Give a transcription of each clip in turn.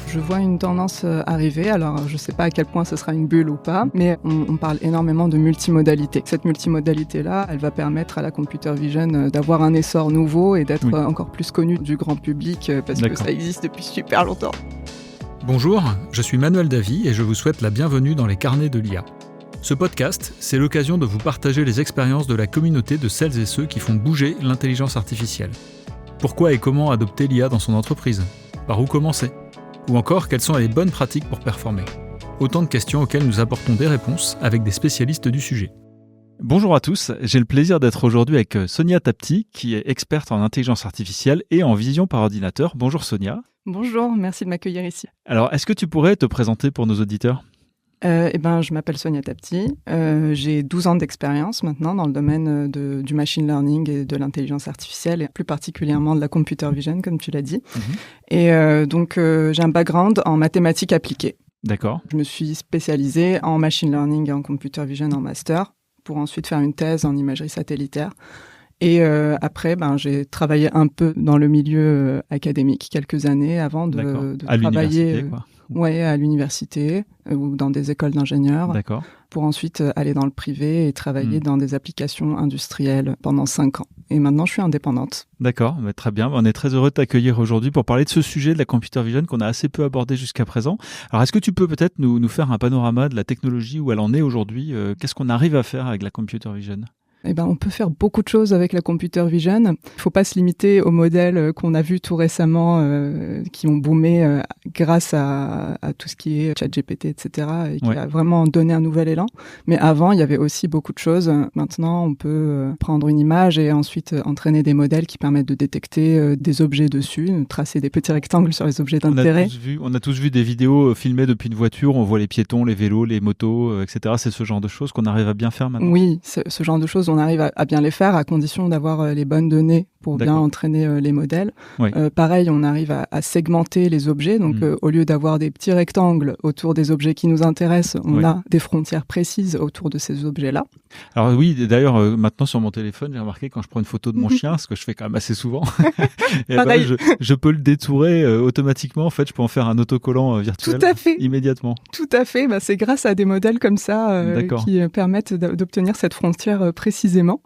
Je vois une tendance arriver, alors je ne sais pas à quel point ce sera une bulle ou pas, mais on parle énormément de multimodalité. Cette multimodalité-là, elle va permettre à la computer vision d'avoir un essor nouveau et d'être encore plus connue du grand public parce que ça existe depuis super longtemps. Bonjour, je suis Manuel Davy et je vous souhaite la bienvenue dans les carnets de l'IA. Ce podcast, c'est l'occasion de vous partager les expériences de la communauté de celles et ceux qui font bouger l'intelligence artificielle. Pourquoi et comment adopter l'IA dans son entreprise ? Par où commencer ? Ou encore, quelles sont les bonnes pratiques pour performer ? Autant de questions auxquelles nous apportons des réponses avec des spécialistes du sujet. Bonjour à tous, j'ai le plaisir d'être aujourd'hui avec Sonia Tapti, qui est experte en intelligence artificielle et en vision par ordinateur. Bonjour Sonia. Bonjour, merci de m'accueillir ici. Alors, est-ce que tu pourrais te présenter pour nos auditeurs ? Je m'appelle Sonia Tapti, j'ai 12 ans d'expérience maintenant dans le domaine du machine learning et de l'intelligence artificielle, et plus particulièrement de la computer vision, comme tu l'as dit. Et j'ai un background en mathématiques appliquées. D'accord. Je me suis spécialisée en machine learning et en computer vision en master, pour ensuite faire une thèse en imagerie satellitaire. Et après, j'ai travaillé un peu dans le milieu académique quelques années avant de travailler à l'université ou dans des écoles d'ingénieurs. D'accord. Pour ensuite aller dans le privé et travailler dans des applications industrielles pendant 5 ans. Et maintenant, je suis indépendante. D'accord, très bien. On est très heureux de t'accueillir aujourd'hui pour parler de ce sujet de la computer vision qu'on a assez peu abordé jusqu'à présent. Alors, est-ce que tu peux peut-être nous faire un panorama de la technologie où elle en est aujourd'hui ? Qu'est-ce qu'on arrive à faire avec la computer vision ? On peut faire beaucoup de choses avec la computer vision. Il ne faut pas se limiter aux modèles qu'on a vus tout récemment, qui ont boomé grâce à tout ce qui est ChatGPT, etc., et qui a vraiment donné un nouvel élan. Mais avant, il y avait aussi beaucoup de choses. Maintenant, on peut prendre une image et ensuite entraîner des modèles qui permettent de détecter des objets dessus, tracer des petits rectangles sur les objets d'intérêt. On a tous vu des vidéos filmées depuis une voiture, on voit les piétons, les vélos, les motos, etc. C'est ce genre de choses qu'on arrive à bien faire maintenant ? Oui, ce genre de choses, on arrive à bien les faire à condition d'avoir les bonnes données pour bien entraîner les modèles. Oui. Pareil, on arrive à segmenter les objets. Donc, au lieu d'avoir des petits rectangles autour des objets qui nous intéressent, on a des frontières précises autour de ces objets-là. Alors oui, d'ailleurs, maintenant sur mon téléphone, j'ai remarqué quand je prends une photo de mon chien, ce que je fais quand même assez souvent, et je peux le détourer automatiquement. En fait, je peux en faire un autocollant virtuel immédiatement. Tout à fait. C'est grâce à des modèles comme ça qui permettent d'obtenir cette frontière précisément.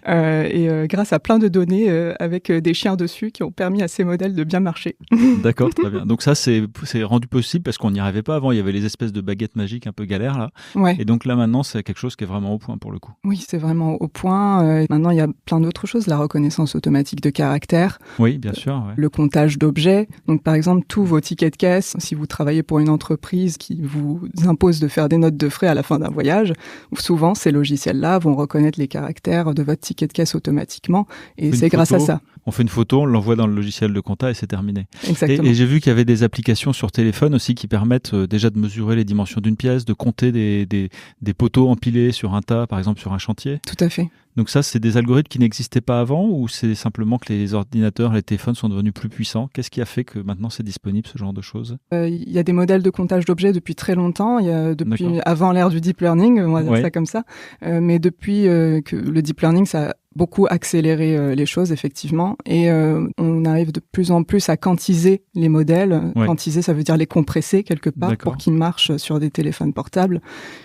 Et grâce à plein de données avec des chiens dessus qui ont permis à ces modèles de bien marcher. D'accord, très bien. Donc ça, c'est rendu possible parce qu'on n'y arrivait pas avant. Il y avait les espèces de baguettes magiques un peu galères là. Ouais. Et donc là, maintenant, c'est quelque chose qui est vraiment au point pour le coup. Oui, c'est vraiment au point. Maintenant, il y a plein d'autres choses. La reconnaissance automatique de caractères. Oui, bien sûr. Ouais. Le comptage d'objets. Donc, par exemple, tous vos tickets de caisse, si vous travaillez pour une entreprise qui vous impose de faire des notes de frais à la fin d'un voyage, souvent, ces logiciels-là vont reconnaître les caractères de votre ticket de caisse automatiquement. Et c'est grâce à ça. On fait une photo, on l'envoie dans le logiciel de compta et c'est terminé. Exactement. Et j'ai vu qu'il y avait des applications sur téléphone aussi qui permettent déjà de mesurer les dimensions d'une pièce, de compter des poteaux empilés sur un tas, par exemple sur un chantier. Tout à fait. Donc ça, c'est des algorithmes qui n'existaient pas avant ou c'est simplement que les ordinateurs, les téléphones sont devenus plus puissants ? Qu'est-ce qui a fait que maintenant c'est disponible, ce genre de choses ? Il y a des modèles de comptage d'objets depuis très longtemps, depuis avant l'ère du deep learning, on va dire ça comme ça. Mais depuis que le deep learning, ça a beaucoup accéléré les choses, effectivement. Et on arrive de plus en plus à quantiser les modèles. Quantiser, ça veut dire les compresser quelque part pour qu'ils marchent sur des téléphones portables.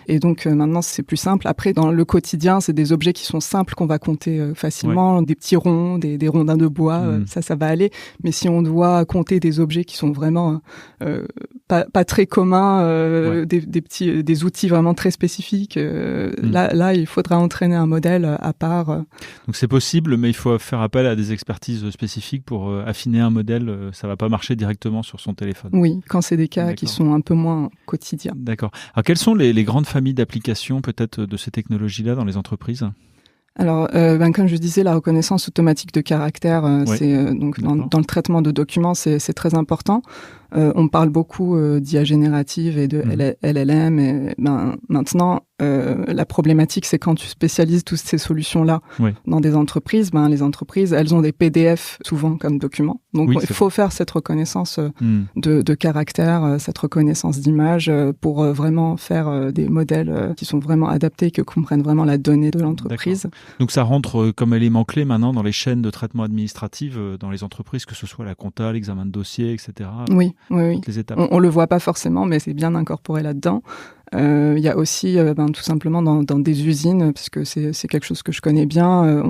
Et donc maintenant, c'est plus simple. Après, dans le quotidien, c'est des objets qui sont simples qu'on va compter facilement. Des petits ronds, des rondins de bois, ça va aller. Mais si on doit compter des objets qui sont vraiment pas très communs, des outils vraiment très spécifiques, là, il faudra entraîner un modèle à part. Donc c'est possible, mais il faut faire appel à des expertises spécifiques pour affiner un modèle. Ça ne va pas marcher directement sur son téléphone. Oui, quand c'est des cas qui sont un peu moins quotidiens. D'accord. Alors quelles sont les grandes familles d'applications peut-être de ces technologies-là dans les entreprises ? Alors, comme je disais, la reconnaissance automatique de caractères, c'est donc dans le traitement de documents, c'est très important. On parle beaucoup d'IA générative et de LLM. Et, maintenant, la problématique, c'est quand tu spécialises toutes ces solutions-là dans des entreprises, les entreprises, elles ont des PDF souvent comme documents. Donc, il faut faire cette reconnaissance de caractères, cette reconnaissance d'images pour vraiment faire des modèles qui sont vraiment adaptés, qui comprennent vraiment la donnée de l'entreprise. D'accord. Donc, ça rentre comme élément clé maintenant dans les chaînes de traitement administratif dans les entreprises, que ce soit la compta, l'examen de dossier, etc. Oui. Oui. les étapes. On le voit pas forcément, mais c'est bien incorporé là-dedans. Il y a aussi tout simplement dans des usines, parce que c'est quelque chose que je connais bien,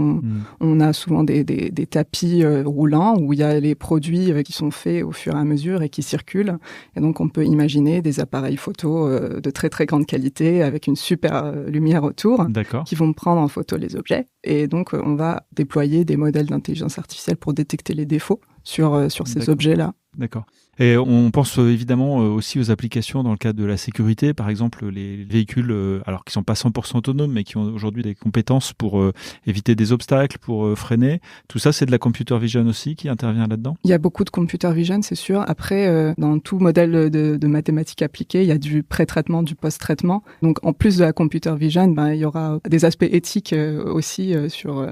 on a souvent des tapis roulants où il y a les produits qui sont faits au fur et à mesure et qui circulent. Et donc on peut imaginer des appareils photo de très très grande qualité avec une super lumière autour qui vont prendre en photo les objets. Et donc on va déployer des modèles d'intelligence artificielle pour détecter les défauts sur ces objets-là. D'accord. Et on pense évidemment aussi aux applications dans le cadre de la sécurité, par exemple les véhicules alors qui sont pas 100% autonomes mais qui ont aujourd'hui des compétences pour éviter des obstacles, pour freiner. Tout ça, c'est de la computer vision aussi qui intervient là-dedans. Il y a beaucoup de computer vision, c'est sûr. Après, dans tout modèle de mathématiques appliquées, il y a du pré-traitement, du post-traitement. Donc en plus de la computer vision, il y aura des aspects éthiques aussi sur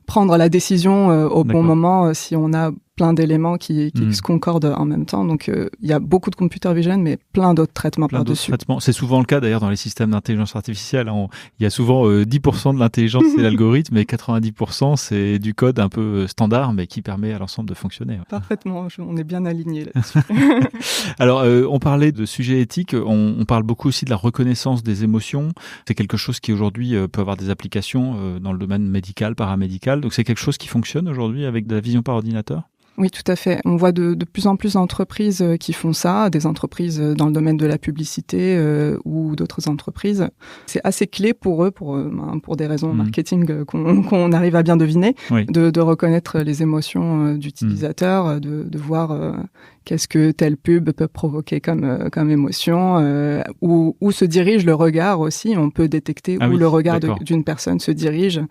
prendre la décision au bon moment si on a plein d'éléments qui se concordent en même temps. Donc, il y a beaucoup de computer vision, mais plein d'autres traitements par-dessus. C'est souvent le cas, d'ailleurs, dans les systèmes d'intelligence artificielle. Il y a souvent 10% de l'intelligence, c'est l'algorithme, et 90%, c'est du code un peu standard, mais qui permet à l'ensemble de fonctionner. Parfaitement, on est bien alignés là-dessus. Alors, on parlait de sujets éthiques. On parle beaucoup aussi de la reconnaissance des émotions. C'est quelque chose qui, aujourd'hui, peut avoir des applications dans le domaine médical, paramédical. Donc, c'est quelque chose qui fonctionne aujourd'hui avec de la vision par ordinateur ? Oui, tout à fait. On voit de plus en plus d'entreprises qui font ça, des entreprises dans le domaine de la publicité ou d'autres entreprises. C'est assez clé pour eux, pour des raisons marketing qu'on arrive à bien deviner, de reconnaître les émotions d'utilisateurs, de voir qu'est-ce que telle pub peut provoquer comme émotion, où se dirige le regard aussi. On peut détecter où le regard d'une personne se dirige.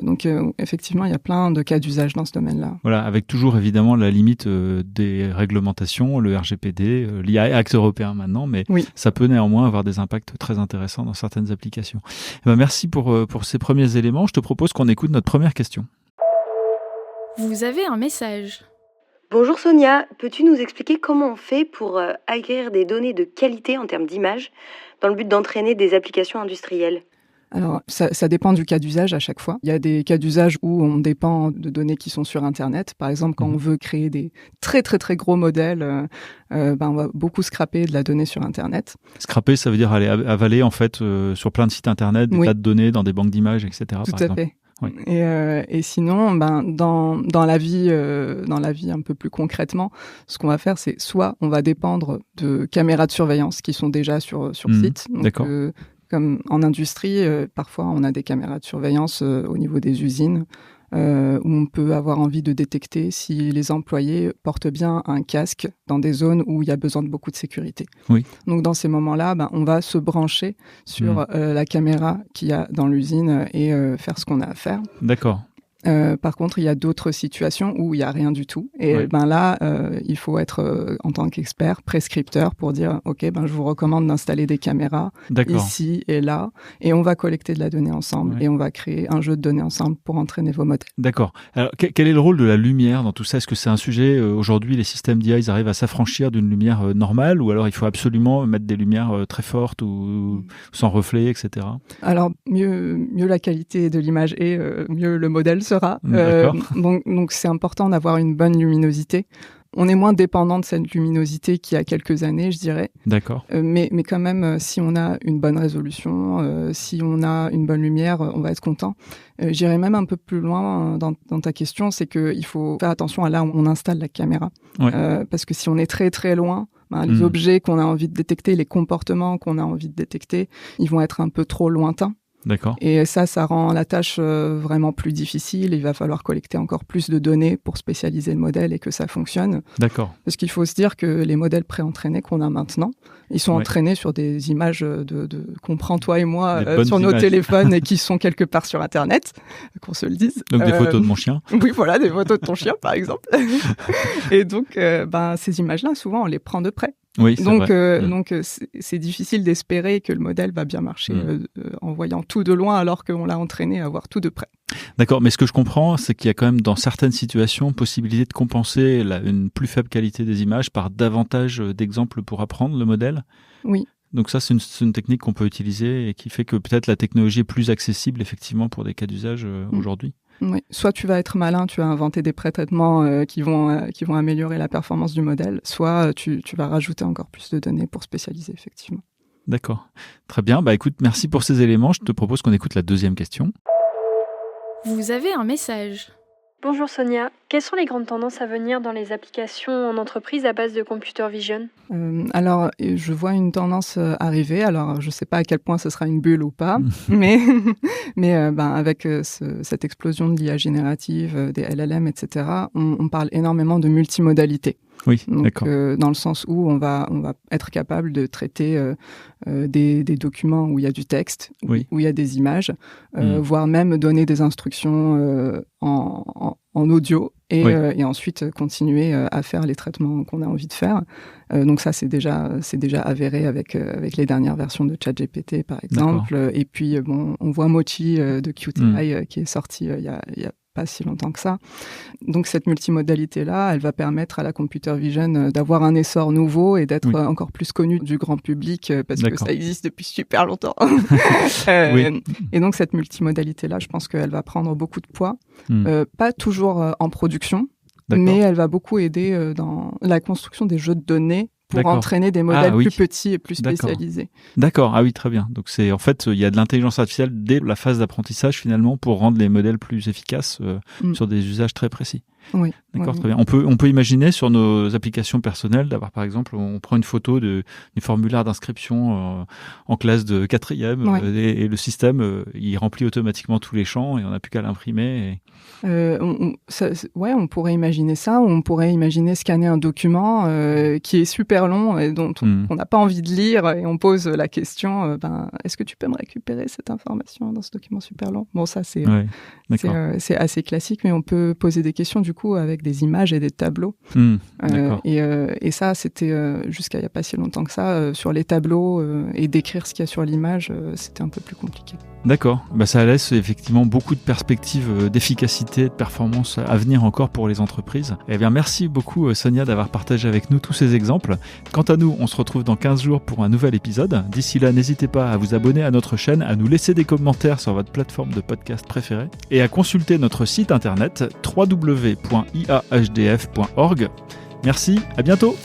Donc, effectivement, il y a plein de cas d'usage dans ce domaine-là. Voilà, avec toujours évidemment la limite des réglementations, le RGPD, l'IA Act européen maintenant, mais ça peut néanmoins avoir des impacts très intéressants dans certaines applications. Merci pour ces premiers éléments. Je te propose qu'on écoute notre première question. Vous avez un message. Bonjour Sonia, peux-tu nous expliquer comment on fait pour acquérir des données de qualité en termes d'image dans le but d'entraîner des applications industrielles ? Alors, ça dépend du cas d'usage à chaque fois. Il y a des cas d'usage où on dépend de données qui sont sur Internet. Par exemple, quand on veut créer des très très très gros modèles, on va beaucoup scraper de la donnée sur Internet. Scraper, ça veut dire aller avaler en fait sur plein de sites Internet des tas de données dans des banques d'images, etc. Tout à fait. Oui. Et sinon, dans la vie un peu plus concrètement, ce qu'on va faire, c'est soit on va dépendre de caméras de surveillance qui sont déjà sur site. Donc, d'accord. Comme en industrie, parfois on a des caméras de surveillance au niveau des usines où on peut avoir envie de détecter si les employés portent bien un casque dans des zones où il y a besoin de beaucoup de sécurité. Oui. Donc dans ces moments-là, on va se brancher sur la caméra qu'il y a dans l'usine et faire ce qu'on a à faire. D'accord. Par contre, il y a d'autres situations où il n'y a rien du tout. Et là, il faut être, en tant qu'expert, prescripteur pour dire, OK, je vous recommande d'installer des caméras ici et là. Et on va collecter de la donnée ensemble et on va créer un jeu de données ensemble pour entraîner vos modèles. D'accord. Alors, quel est le rôle de la lumière dans tout ça ? Est-ce que c'est un sujet, aujourd'hui, les systèmes d'IA, ils arrivent à s'affranchir d'une lumière normale ou alors il faut absolument mettre des lumières très fortes ou sans reflet, etc. Alors, mieux la qualité de l'image et mieux le modèle sera. Donc c'est important d'avoir une bonne luminosité. On est moins dépendant de cette luminosité qu'il y a quelques années, je dirais. D'accord. Mais quand même, si on a une bonne résolution, si on a une bonne lumière, on va être content. J'irai même un peu plus loin dans ta question, c'est qu'il faut faire attention à là où on installe la caméra. Parce que si on est très très loin, les objets qu'on a envie de détecter, les comportements qu'on a envie de détecter, ils vont être un peu trop lointains. D'accord. Et ça rend la tâche vraiment plus difficile. Il va falloir collecter encore plus de données pour spécialiser le modèle et que ça fonctionne. D'accord. Parce qu'il faut se dire que les modèles préentraînés qu'on a maintenant, ils sont entraînés sur des images qu'on prend toi et moi sur nos téléphones et qui sont quelque part sur Internet, qu'on se le dise. Donc des photos de mon chien. Oui, voilà, des photos de ton chien, par exemple. Et donc, ces images-là, souvent, on les prend de près. Oui, c'est vrai. Donc c'est difficile d'espérer que le modèle va bien marcher en voyant tout de loin alors qu'on l'a entraîné à voir tout de près. D'accord, mais ce que je comprends, c'est qu'il y a quand même dans certaines situations possibilité de compenser une plus faible qualité des images par davantage d'exemples pour apprendre le modèle. Oui. Donc ça, c'est une technique qu'on peut utiliser et qui fait que peut-être la technologie est plus accessible effectivement pour des cas d'usage aujourd'hui. Oui. Soit tu vas être malin, tu vas inventer des pré-traitements qui vont améliorer la performance du modèle, soit tu vas rajouter encore plus de données pour spécialiser, effectivement. D'accord. Très bien. Écoute, merci pour ces éléments. Je te propose qu'on écoute la deuxième question. Vous avez un message. Bonjour Sonia, quelles sont les grandes tendances à venir dans les applications en entreprise à base de computer vision ? Alors, je vois une tendance arriver. Alors, je ne sais pas à quel point ce sera une bulle ou pas, mais avec cette explosion de l'IA générative, des LLM, etc., on parle énormément de multimodalité. Oui, donc, d'accord. Dans le sens où on va être capable de traiter des documents où il y a du texte, où il y a des images, voire même donner des instructions en audio et ensuite continuer à faire les traitements qu'on a envie de faire. Donc ça, c'est déjà avéré avec les dernières versions de ChatGPT, par exemple. D'accord. Et puis, on voit Mochi de QTI qui est sorti il y a pas si longtemps que ça. Donc cette multimodalité-là, elle va permettre à la computer vision d'avoir un essor nouveau et d'être encore plus connue du grand public parce que ça existe depuis super longtemps. Et donc cette multimodalité-là, je pense qu'elle va prendre beaucoup de poids. Pas toujours en production, mais elle va beaucoup aider dans la construction des jeux de données pour entraîner des modèles plus petits et plus spécialisés. D'accord, ah oui, très bien. Donc c'est en fait, il y a de l'intelligence artificielle dès la phase d'apprentissage finalement pour rendre les modèles plus efficaces sur des usages très précis. Oui. D'accord, très bien. On peut imaginer sur nos applications personnelles d'avoir, par exemple, on prend une photo du formulaire d'inscription en classe de 4e et le système, il remplit automatiquement tous les champs et on n'a plus qu'à l'imprimer. On pourrait imaginer ça, ou on pourrait imaginer scanner un document qui est super long et dont on n'a pas envie de lire et on pose la question, est-ce que tu peux me récupérer cette information dans ce document super long ? Bon, ça c'est assez classique, mais on peut poser des questions du coup avec des images et des tableaux. Et ça, c'était jusqu'à il n'y a pas si longtemps que ça, sur les tableaux et décrire ce qu'il y a sur l'image, c'était un peu plus compliqué. D'accord, ça laisse effectivement beaucoup de perspectives d'efficacité, de performance à venir encore pour les entreprises. Eh bien, merci beaucoup Sonia d'avoir partagé avec nous tous ces exemples. Quant à nous, on se retrouve dans 15 jours pour un nouvel épisode. D'ici là, n'hésitez pas à vous abonner à notre chaîne, à nous laisser des commentaires sur votre plateforme de podcast préférée et à consulter notre site internet www.iahdf.org. Merci, à bientôt.